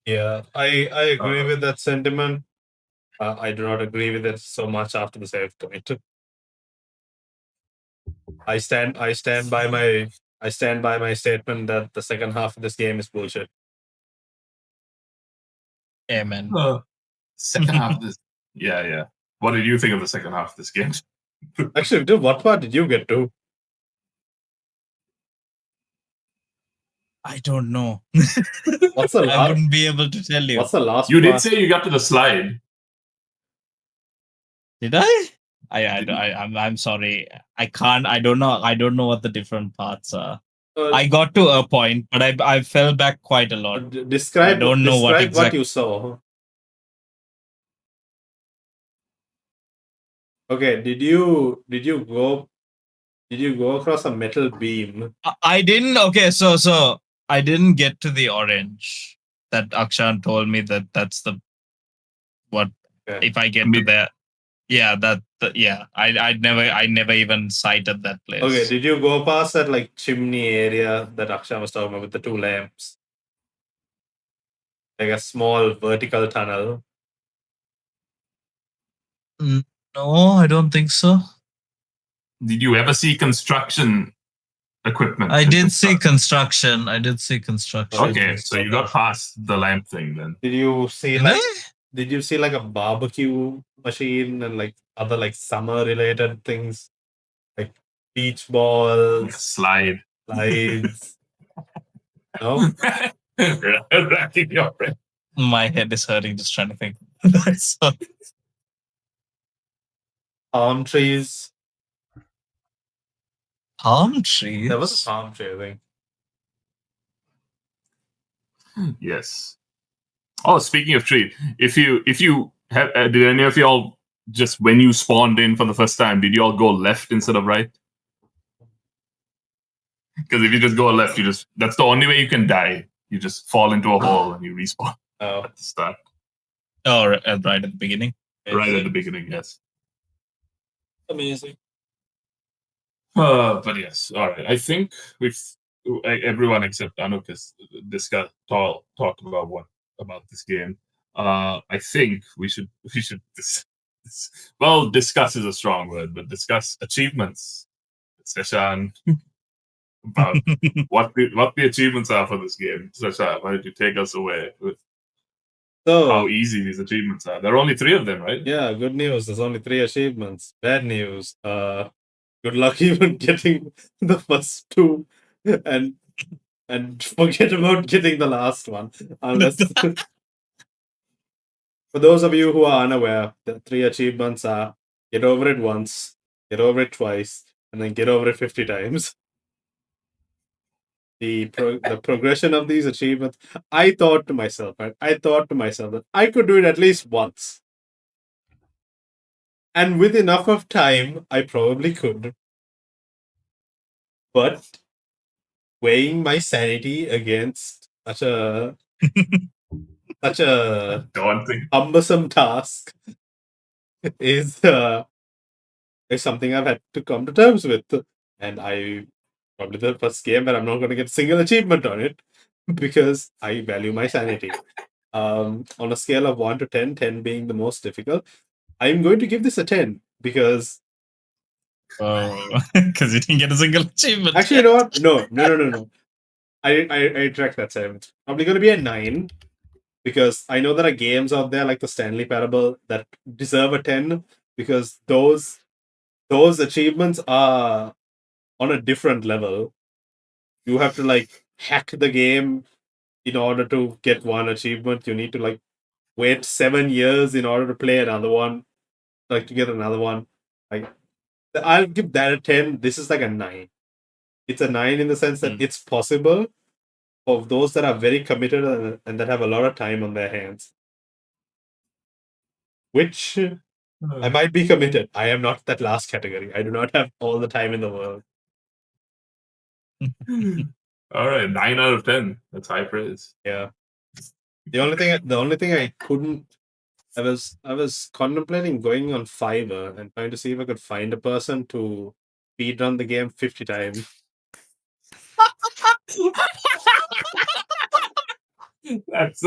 Yeah, I agree with that sentiment. I do not agree with it so much after the save point. I stand by my statement that the second half of this game is bullshit. Amen. Second half of this, yeah. What did you think of the second half of this game? Actually, dude, what part did you get to? I don't know. What's the I last? wouldn't be able to tell you. What's the last? You did part? say you got to the slide. Did I? I'm sorry. I can't. I don't know. I don't know what the different parts are. I got to a point, but I fell back quite a lot. Describe. I don't know what you saw. Okay, did you go Did you go across a metal beam? I didn't. Okay, so I didn't get to the orange. That Akshan told me that's the what. Okay. If I get to that, yeah, yeah. I never even sighted that place. Okay, did you go past that like chimney area that Akshan was talking about with the 2 lamps? Like a small vertical tunnel. No, I don't think so. Did you ever see construction equipment? I did see construction. Okay, so you got past the lamp thing then. Did you see Did like I? did you see like a barbecue machine and like other like summer related things? Like beach balls, Slide. slides. No? Racking your brain. My head is hurting just trying to think. So, Palm trees. palm trees. There was a palm tree, I think. Yes. Oh, speaking of tree, if you have, did any of y'all just when you spawned in for the first time, did you all go left instead of right? Because if you just go left, that's the only way you can die. You just fall into a hole and you respawn Oh, at the start. Oh, right at the beginning. Right at the beginning, yes. amazing. But yes, all right. I think everyone except Anuk has talked about this game. I think we should discuss is a strong word, but discuss achievements. Seshan, about what the achievements are for this game. Seshan, why don't you take us away with how So easy these achievements are? There are only 3 of them, right? yeah, good news. There's only 3 achievements. Bad news. Good luck even getting the first 2 and forget about getting the last one. Unless for those of you who are unaware, the 3 achievements are get over it once, get over it twice, and then get over it 50 times. The progression of these achievements, I thought to myself that I could do it at least once. And with enough of time, I probably could. But weighing my sanity against such a Daunting. cumbersome task is something I've had to come to terms with. And I probably the first game where I'm not going to get a single achievement on it because I value my sanity. On a scale of 1 to 10, 10 being the most difficult, I'm going to give this a 10 because because you didn't get a single achievement. actually, you know what? No. I retract that 7. It's probably going to be a 9 because I know there are games out there like the Stanley Parable that deserve a 10 because those achievements are on a different level. You have to like hack the game in order to get one achievement. You need to like wait 7 years in order to play another one, like to get another one. Like I'll give that a 10. This is like a 9. It's a 9 in the sense that it's possible for those that are very committed and that have a lot of time on their hands. Which I might be committed. I am not that last category. I do not have all the time in the world. All right, 9 out of 10. That's high praise. Yeah. The only thing I couldn't I was contemplating going on Fiverr and trying to see if I could find a person to speedrun the game 50 times. That's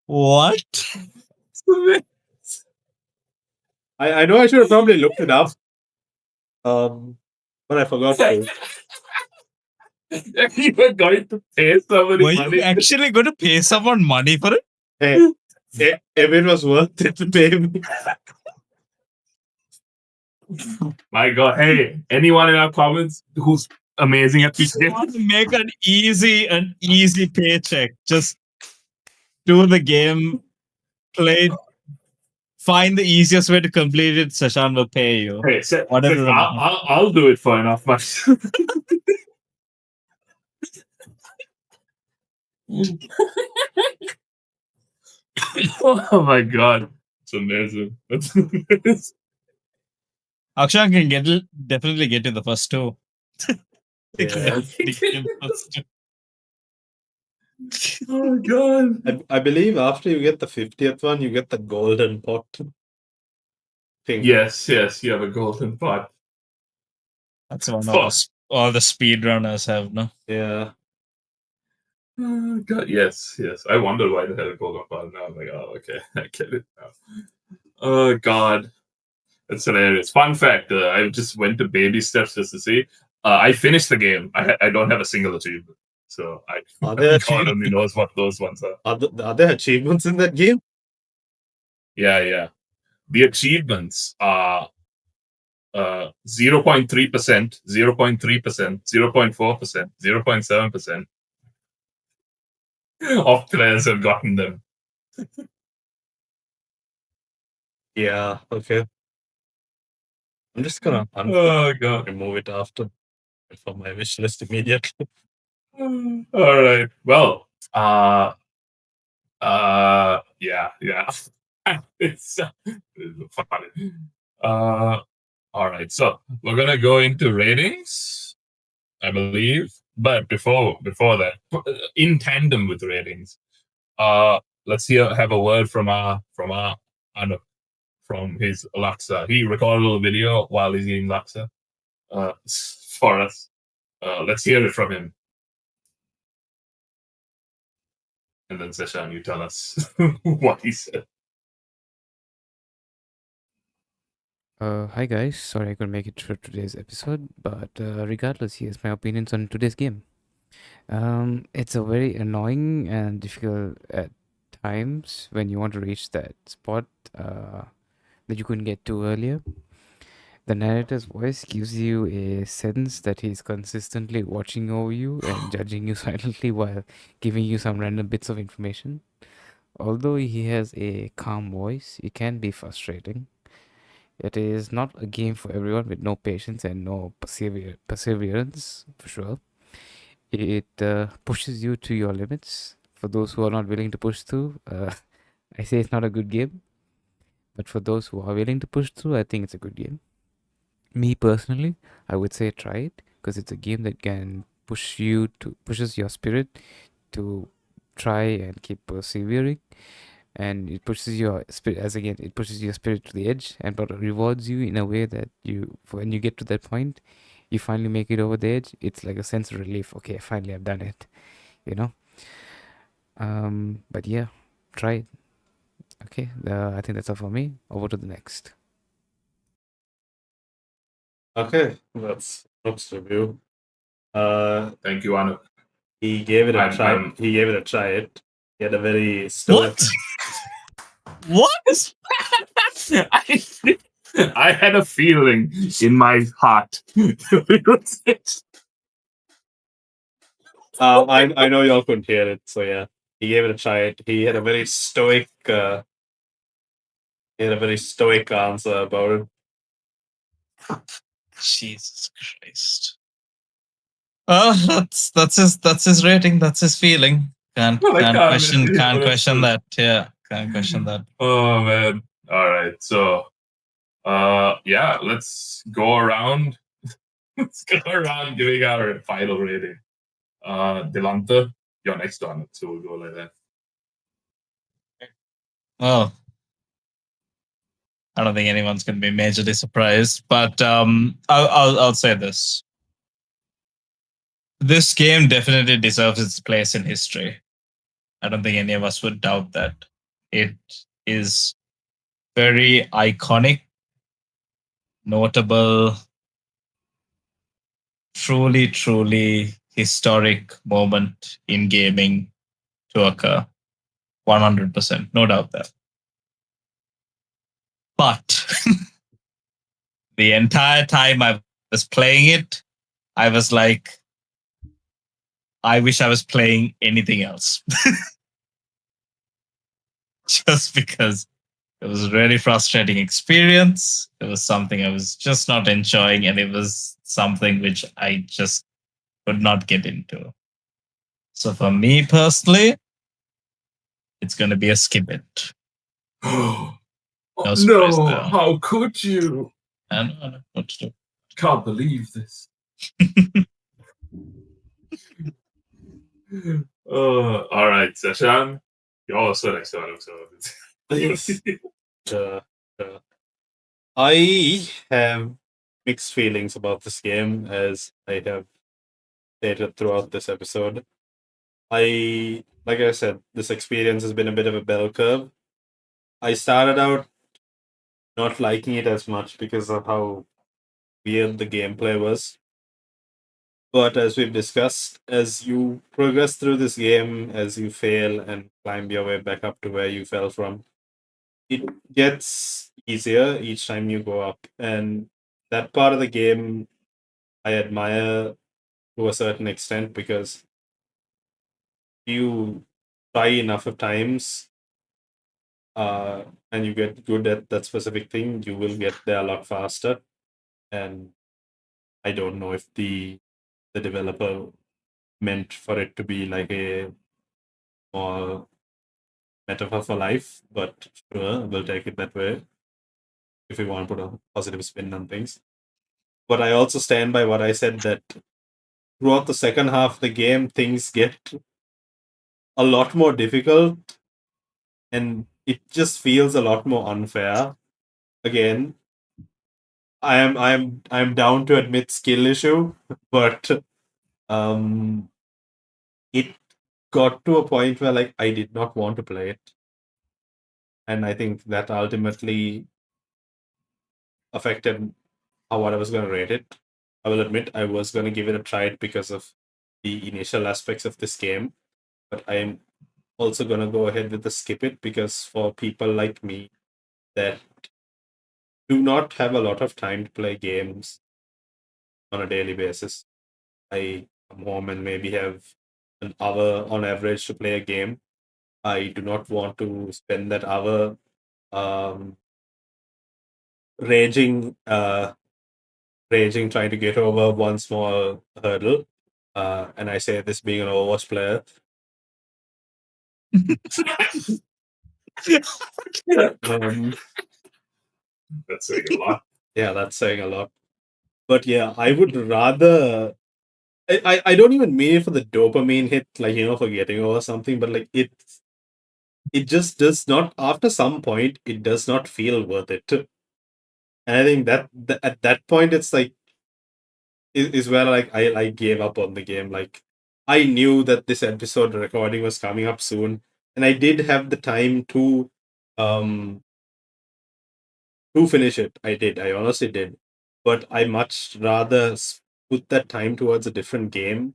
What? I know I should have probably looked it up. But I forgot to. You were going to pay somebody Were money. you actually going to pay someone money for it? Hey, if it was worth it to pay me. My God. Hey, anyone in our comments who's amazing at this game? Want to make an easy paycheck. Just do the game, play, find the easiest way to complete it. Sashan will pay you. Hey, Whatever the amount. I'll do it for enough money. Oh my God. It's amazing. Akshan can definitely get in the first two. He can Yeah. definitely get in the first two. Oh god. I believe after you get the 50th one, you get the golden pot thing. Yes, you have a golden pot. That's one Fuck. all the speedrunners have, no? Yeah. Oh god, yes. I wondered why they had a golden pot. Now I'm like, oh, okay, I get it now. Oh god, that's hilarious. Fun fact: I just went to baby steps just to see. I finished the game. I don't have a single achievement, so Are there God only knows what those ones are. Are there achievements in that game? Yeah. The achievements are 0.3%, 0.3%, 0.4%, 0.7% of players have gotten them. Yeah. Okay. I'm just gonna Oh god. remove it after from my wish list immediately. All right. Well, yeah. it's funny. All right. So we're gonna go into ratings, I believe. But before that, in tandem with ratings, let's have a word from Anu, from his laksa. He recorded a little video while he's eating laksa, for us. Let's hear it from him. And then Seshan, you tell us what he said. Hi guys, sorry I couldn't make it for today's episode, but regardless, here's my opinions on today's game. It's a very annoying and difficult at times when you want to reach that spot that you couldn't get to earlier. The narrator's voice gives you a sense that he's consistently watching over you and judging you silently while giving you some random bits of information. Although he has a calm voice, it can be frustrating. It is not a game for everyone with no patience and no perseverance, for sure. It pushes you to your limits. For those who are not willing to push through, I say it's not a good game. But for those who are willing to push through, I think it's a good game. Me personally, I would say try it because it's a game that can pushes your spirit to try and keep persevering, and it pushes your spirit it pushes your spirit to the edge and but rewards you in a way that when you get to that point, you finally make it over the edge. It's like a sense of relief. Okay, finally I've done it, you know. But yeah, try it. Okay, I think that's all for me. Over to the next. Okay, that's Nook's review. Thank you, Anu. He gave it a I'm- try. I'm- He gave it a try. He had a very stoic. What? I had a feeling in my heart. I know y'all couldn't hear it, so yeah. He gave it a try. He had a very stoic. He had a very stoic answer about it. Jesus Christ. Oh, that's his rating. That's his feeling. Can't question that. Yeah, can't question that. Oh man! All right, so yeah, let's go around. Let's go around giving our final rating. Delanta, you're next on it, so we'll go like that. Well, I don't think anyone's going to be majorly surprised, but I'll say this. This game definitely deserves its place in history. I don't think any of us would doubt that. It is very iconic, notable, truly historic moment in gaming to occur. 100%, no doubt there. But the entire time I was playing it, I was like, I wish I was playing anything else. Just because it was a really frustrating experience. It was something I was just not enjoying, and it was something which I just could not get into. So for me personally, it's going to be a skip it. Oh, No surprise no! there. How could you? I don't know what to do. Can't believe this. All right, Sashan. Oh, sorry. Yes. Uh, uh, I have mixed feelings about this game, as I have stated throughout this episode. Like I said, this experience has been a bit of a bell curve. I started out not liking it as much because of how weird the gameplay was. But as we've discussed, as you progress through this game, as you fail and climb your way back up to where you fell from, it gets easier each time you go up. And that part of the game I admire to a certain extent, because you try enough of times and you get good at that specific thing, you will get there a lot faster. And I don't know if the developer meant for it to be like a more metaphor for life, but sure, we'll take it that way if we want to put a positive spin on things. But I also stand by what I said, that throughout the second half of the game, things get a lot more difficult and it just feels a lot more unfair. Again, I'm down to admit skill issue, but it got to a point where like I did not want to play it. And I think that ultimately affected what I was going to rate it. I will admit I was going to give it a try because of the initial aspects of this game, but I'm also going to go ahead with the skip it, because for people like me that do not have a lot of time to play games on a daily basis, I come home and maybe have an hour on average to play a game. I do not want to spend that hour um, raging trying to get over one small hurdle. And I say this being an Overwatch player. Um, That's saying a lot. yeah, that's saying a lot. But yeah, I would rather. I don't even mean it for the dopamine hit, like, for getting over something, but like it just does not. After some point, it does not feel worth it. And I think that at that point, it's like is where like I gave up on the game. Like, I knew that this episode recording was coming up soon, and I did have the time um to finish it. I did. I honestly did. But I much rather put that time towards a different game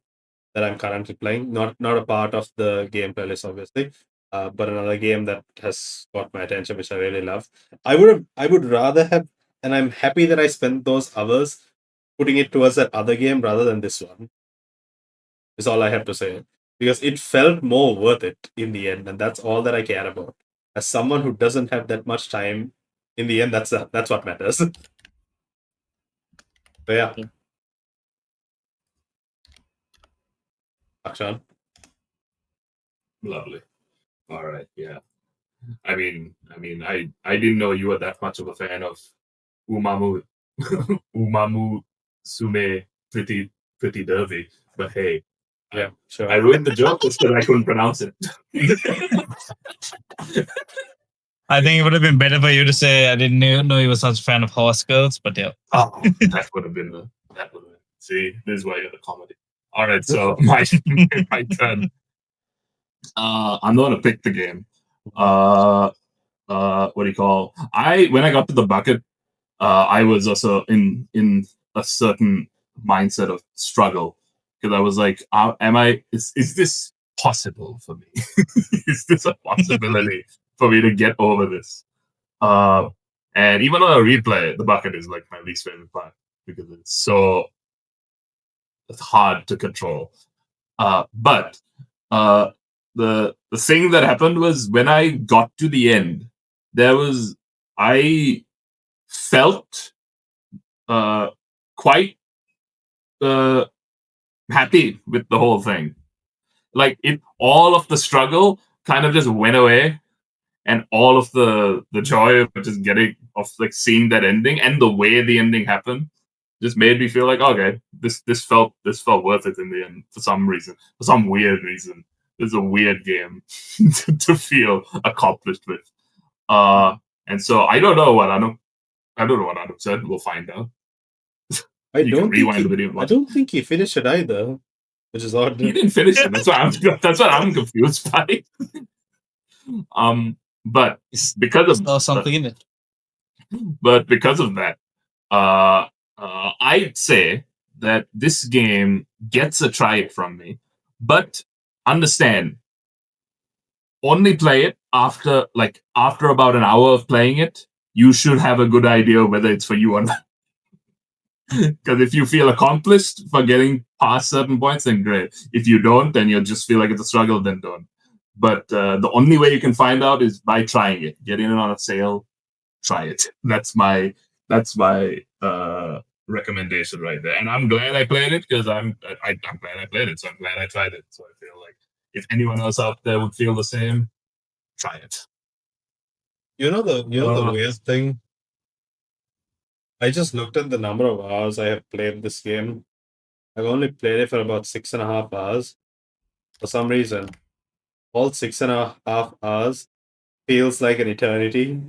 that I'm currently playing. Not a part of the game playlist, obviously. But another game that has got my attention, which I really love. I would rather have, and I'm happy that I spent those hours putting it towards that other game rather than this one. Is all I have to say. Because it felt more worth it in the end, and that's all that I care about. As someone who doesn't have that much time, in the end, that's what matters. So yeah. Akshan. Lovely. All right. Yeah. I mean, I didn't know you were that much of a fan of Umamu Umamu Sume Pretty Derby, but hey, Yeah, sure. I ruined the joke just because I couldn't pronounce it. I think it would have been better for you to say I didn't know you were such a fan of horse girls, but yeah. Oh, that would have been see, this is why you're the comedy. All right, so my turn. I'm going to pick the game. What do you call? When I got to the bucket, I was also in a certain mindset of struggle, because I was like, is this possible for me? Is this a possibility for me to get over this? And even on a replay, the bucket is like my least favorite part, because it's hard to control. But the thing that happened was, when I got to the end, I felt quite happy with the whole thing. Like, all of the struggle kind of just went away, and all of the joy of just of like seeing that ending and the way the ending happened just made me feel like, okay, this felt worth it in the end for some reason, for some weird reason. It's a weird game to feel accomplished with. And so I don't know what Anup said. We'll find out. I You can don't rewind think the video. I don't think he finished it either, which is odd. He didn't finish it. That's what I'm confused by. But because of Saw something in it. But because of that, I'd say that this game gets a try it from me. But understand, only play it after about an hour of playing it. You should have a good idea whether it's for you or not. Because if you feel accomplished for getting past certain points, then great. If you don't, then you'll just feel like it's a struggle, then don't. But the only way you can find out is by trying it. Getting it on a sale, try it. That's my recommendation right there. And I'm glad I played it because I'm glad I played it. So I'm glad I tried it. So I feel like if anyone else out there would feel the same, try it. You know the weird thing? I just looked at the number of hours I have played this game. I've only played it for about 6.5 hours. For some reason, all 6.5 hours feels like an eternity.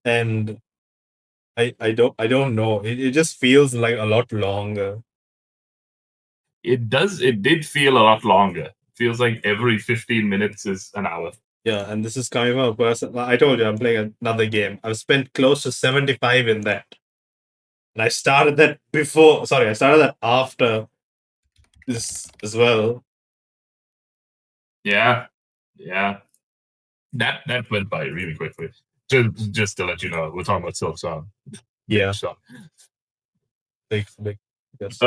And I don't know. It just feels like a lot longer. It did feel a lot longer. Feels like every 15 minutes is an hour. Yeah, and this is coming from a person. I told you I'm playing another game. I've spent close to 75 in that. And I started that I started that after this as well. Yeah. That went by really quickly. Just to let you know, we're talking about Silk Song. Yeah. So, Big. Yes.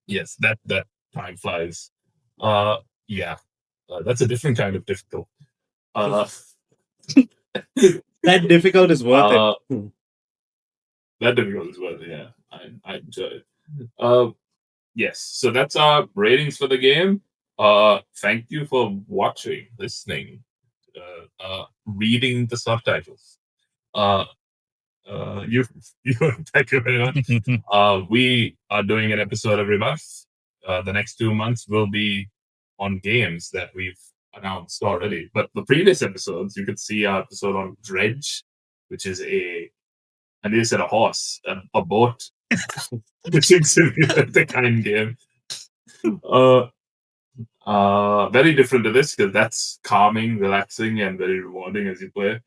yes, that time flies. Yeah. That's a different kind of difficult. That difficult is worth it. That difficult is worth it, yeah. I enjoy it. Yes, so that's our ratings for the game. Thank you for watching, listening, reading the subtitles. You thank you very much. We are doing an episode every month. The next 2 months will be on games that we've announced already. But the previous episodes, you could see our episode on Dredge, which is I need to say a horse, a boat, fishing simulator kind game. Very different to this because that's calming, relaxing, and very rewarding as you play.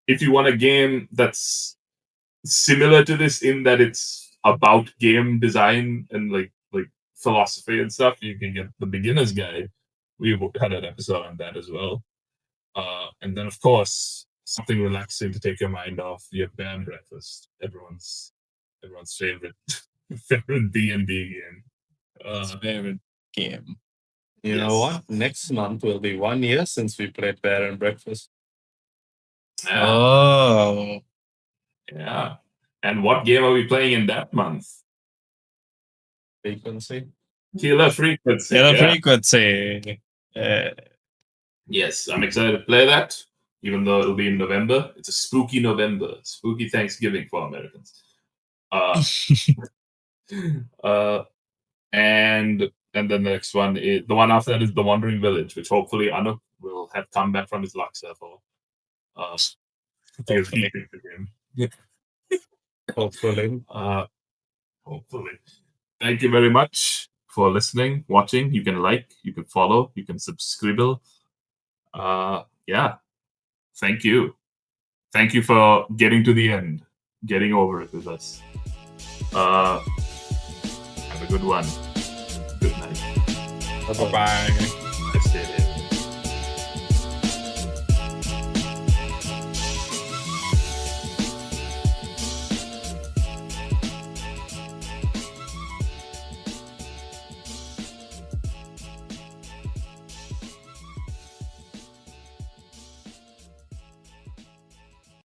If you want a game that's similar to this in that it's about game design and like philosophy and stuff, you can get the beginner's guide. We had an episode on that as well. And then of course something relaxing to take your mind off. You have Band Breakfast, everyone's favorite D&D game. Favorite game. You know what? Next month will be 1 year since we played Bear and Breakfast. Yeah. Oh. Yeah. And what game are we playing in that month? Frequency. Killer Frequency. Killer Frequency. Yes, I'm excited to play that, even though it'll be in November. It's a spooky November, spooky Thanksgiving for Americans. And then the next one is the one after that is The Wandering Village, which hopefully Anup will have come back from his Laksa for. Hopefully. Hopefully. Thank you very much for listening, watching. You can like, you can follow, you can subscribe. Yeah. Thank you. Thank you for getting to the end, getting over it with us. Have a good one. Good night. Bye-bye. Bye. Stay there.